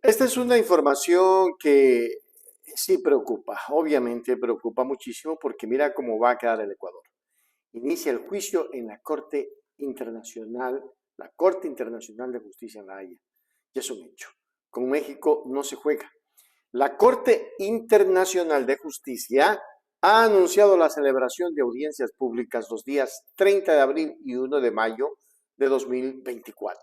Esta es una información que sí preocupa, obviamente preocupa muchísimo porque mira cómo va a quedar el Ecuador. Inicia el juicio en la Corte Internacional de Justicia en La Haya. Ya es un hecho. Con México no se juega. La Corte Internacional de Justicia ha anunciado la celebración de audiencias públicas los días 30 de abril y 1 de mayo de 2024.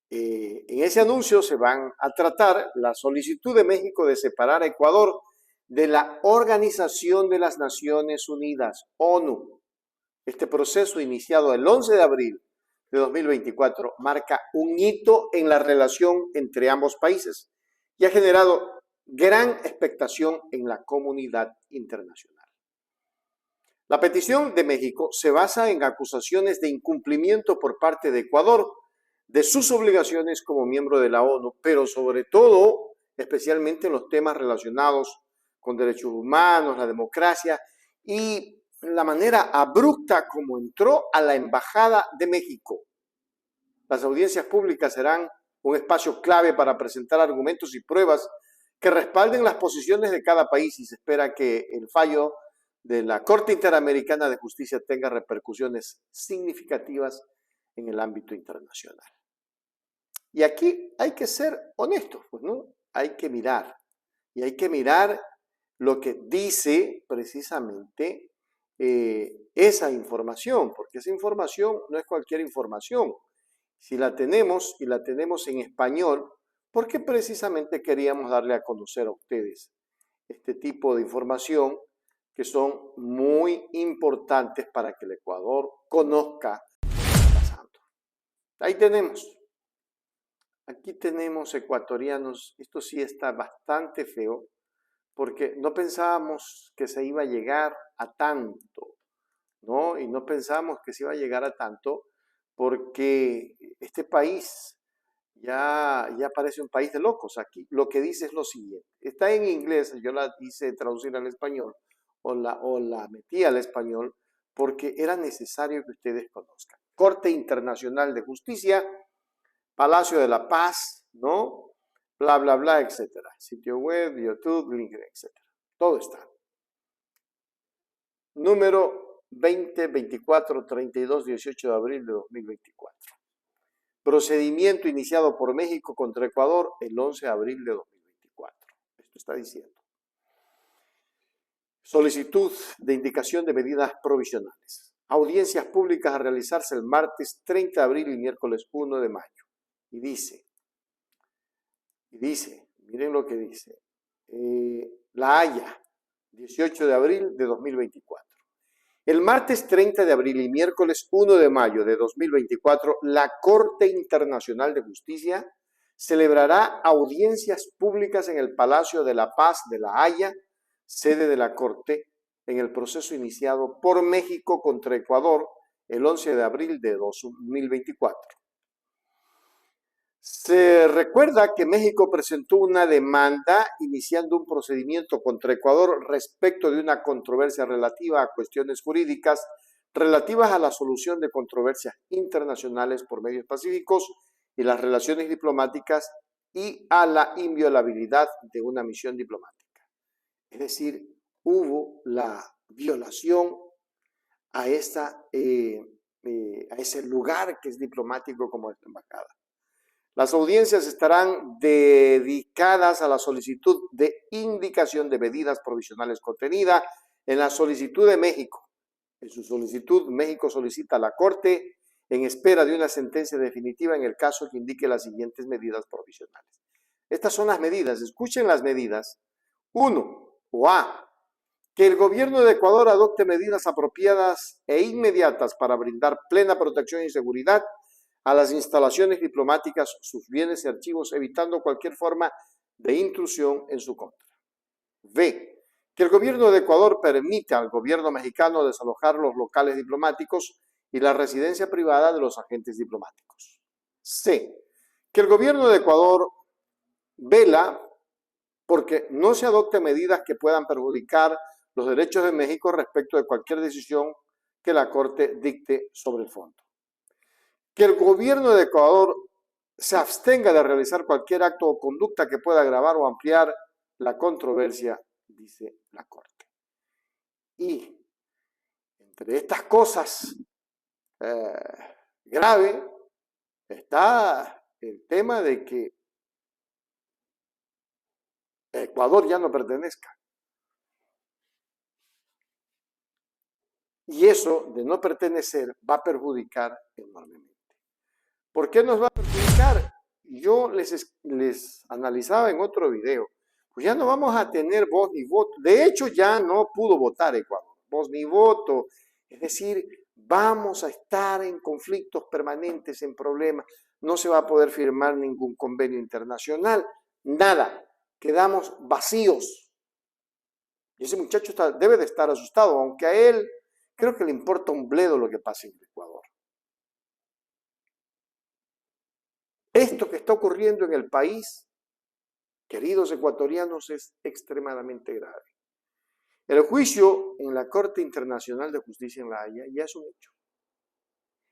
En ese anuncio se van a tratar la solicitud de México de separar a Ecuador de la Organización de las Naciones Unidas, ONU. Este proceso, iniciado el 11 de abril de 2024, marca un hito en la relación entre ambos países y ha generado gran expectación en la comunidad internacional. La petición de México se basa en acusaciones de incumplimiento por parte de Ecuador de sus obligaciones como miembro de la ONU, pero sobre todo, especialmente en los temas relacionados con derechos humanos, la democracia y la manera abrupta como entró a la Embajada de México. Las audiencias públicas serán un espacio clave para presentar argumentos y pruebas que respalden las posiciones de cada país y se espera que el fallo de la Corte Interamericana de Justicia tenga repercusiones significativas en el ámbito internacional. Y aquí hay que ser honestos, pues, ¿no? Hay que mirar. Y hay que mirar lo que dice precisamente esa información, porque esa información no es cualquier información. Si la tenemos y la tenemos en español, porque precisamente queríamos darle a conocer a ustedes este tipo de información que son muy importantes para que el Ecuador conozca lo que está pasando. Ahí tenemos. Aquí tenemos ecuatorianos, esto sí está bastante feo, porque no pensábamos que se iba a llegar a tanto, ¿no? Y no pensábamos que se iba a llegar a tanto porque este país ya parece un país de locos. Aquí lo que dice es lo siguiente, está en inglés, yo la hice traducir al español o la metí al español porque era necesario que ustedes conozcan. Corte Internacional de Justicia, Palacio de la Paz, ¿no? Bla, bla, bla, etcétera. Sitio web, YouTube, link, etcétera. Todo está. Número 20, 24, 32, 18 de abril de 2024. Procedimiento iniciado por México contra Ecuador el 11 de abril de 2024. Esto está diciendo. Solicitud de indicación de medidas provisionales. Audiencias públicas a realizarse el martes 30 de abril y miércoles 1 de mayo. Y dice, miren lo que dice, La Haya, 18 de abril de 2024. El martes 30 de abril y miércoles 1 de mayo de 2024, la Corte Internacional de Justicia celebrará audiencias públicas en el Palacio de la Paz de La Haya, sede de la Corte, en el proceso iniciado por México contra Ecuador el 11 de abril de 2024. Se recuerda que México presentó una demanda iniciando un procedimiento contra Ecuador respecto de una controversia relativa a cuestiones jurídicas relativas a la solución de controversias internacionales por medios pacíficos y las relaciones diplomáticas y a la inviolabilidad de una misión diplomática. Es decir, hubo la violación a ese lugar que es diplomático como esta embajada. Las audiencias estarán dedicadas a la solicitud de indicación de medidas provisionales contenida en la solicitud de México. En su solicitud, México solicita a la Corte en espera de una sentencia definitiva en el caso que indique las siguientes medidas provisionales. Estas son las medidas, escuchen las medidas. 1. O A. Que el gobierno de Ecuador adopte medidas apropiadas e inmediatas para brindar plena protección y seguridad a las instalaciones diplomáticas, sus bienes y archivos, evitando cualquier forma de intrusión en su contra. B. Que el gobierno de Ecuador permita al gobierno mexicano desalojar los locales diplomáticos y la residencia privada de los agentes diplomáticos. C. Que el gobierno de Ecuador vela porque no se adopte medidas que puedan perjudicar los derechos de México respecto de cualquier decisión que la Corte dicte sobre el fondo. Que el gobierno de Ecuador se abstenga de realizar cualquier acto o conducta que pueda agravar o ampliar la controversia, dice la Corte. Y entre estas cosas graves está el tema de que Ecuador ya no pertenezca. Y eso de no pertenecer va a perjudicar enormemente. ¿Por qué nos va a perjudicar? Yo les analizaba en otro video. Pues ya no vamos a tener voz ni voto. De hecho, ya no pudo votar Ecuador. Voz ni voto. Es decir, vamos a estar en conflictos permanentes, en problemas. No se va a poder firmar ningún convenio internacional. Nada. Quedamos vacíos. Y ese muchacho debe de estar asustado, aunque a él creo que le importa un bledo lo que pase en Ecuador. Esto que está ocurriendo en el país, queridos ecuatorianos, es extremadamente grave. El juicio en la Corte Internacional de Justicia en La Haya ya es un hecho.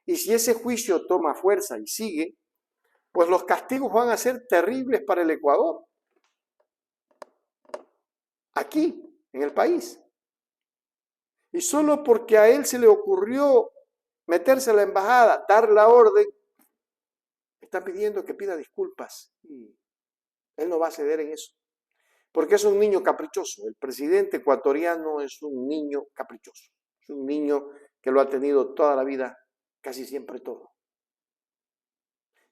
Y si ese juicio toma fuerza y sigue, pues los castigos van a ser terribles para el Ecuador. Aquí, en el país. Y solo porque a él se le ocurrió meterse a la embajada, dar la orden, está pidiendo que pida disculpas. Y él no va a ceder en eso. Porque es un niño caprichoso. El presidente ecuatoriano es un niño caprichoso. Es un niño que lo ha tenido toda la vida, casi siempre todo.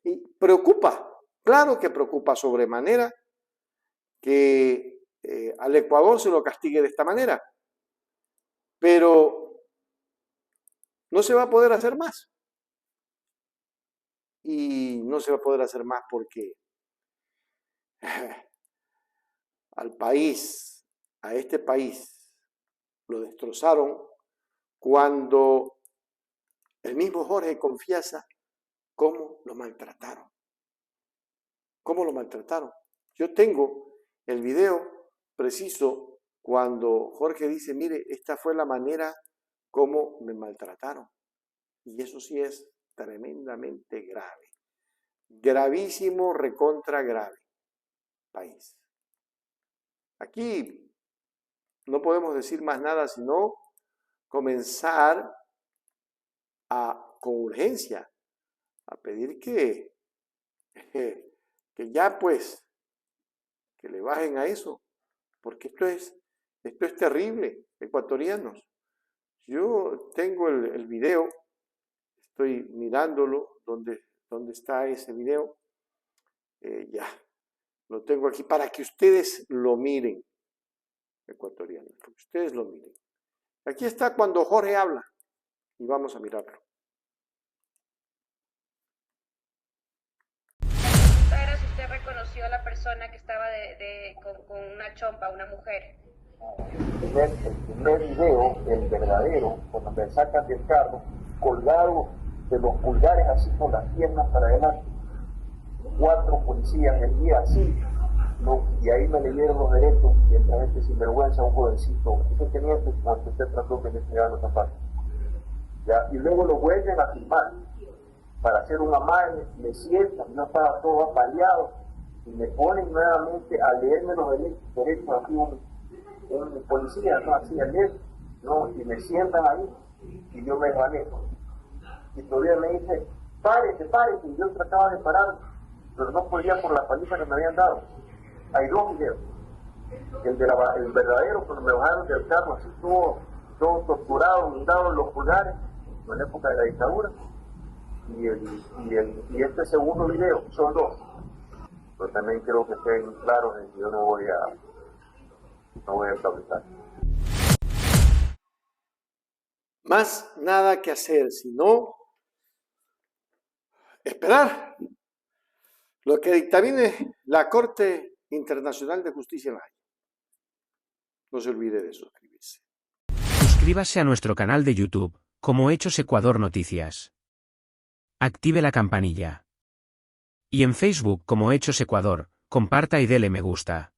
Y preocupa, claro que preocupa sobremanera que al Ecuador se lo castigue de esta manera. Pero no se va a poder hacer más. Y no se va a poder hacer más porque al país, a este país, lo destrozaron cuando el mismo Jorge confiesa cómo lo maltrataron. ¿Cómo lo maltrataron? Yo tengo el video preciso cuando Jorge dice, mire, esta fue la manera como me maltrataron. Y eso sí es tremendamente grave. Gravísimo, recontra grave. País. Aquí no podemos decir más nada sino comenzar con urgencia a pedir que ya pues que le bajen a eso, porque esto es terrible, ecuatorianos. Yo tengo el video, estoy mirándolo, ¿dónde está ese video? Ya, lo tengo aquí para que ustedes lo miren, ecuatorianos, para que ustedes lo miren. Aquí está cuando Jorge habla y vamos a mirarlo. Era si usted reconoció a la persona que estaba con una chompa, una mujer. El primer video, el verdadero, cuando me sacan del carro, colgado de los pulgares así con las piernas para adelante, 4 policías el día así, ¿no? Y ahí me leyeron los derechos, y esta gente sinvergüenza, un jovencito, ese teniente, cuando usted trató que me entregaran esa parte. ¿Ya? Y luego lo vuelven a filmar para hacer una amague, me sientan, no estaba todo apaleado, y me ponen nuevamente a leerme los derechos así un policía, ¿no? Así a leer, ¿no? Y me sientan ahí, y yo me desvanezco. Y todavía me dice, párese, y yo trataba de parar, pero no podía por la paliza que me habían dado. Hay 2 videos. El verdadero, cuando me bajaron del carro, así todo torturado, hundado en los pulgares, en la época de la dictadura. Y este segundo video, son 2. Pero también creo que estén claros de que yo no voy a establecer. Más nada que hacer, sino esperar lo que dictamine la Corte Internacional de Justicia en La Haya. No se olvide de suscribirse. Suscríbase a nuestro canal de YouTube, como Hechos Ecuador Noticias. Active la campanilla. Y en Facebook como Hechos Ecuador, comparta y dele me gusta.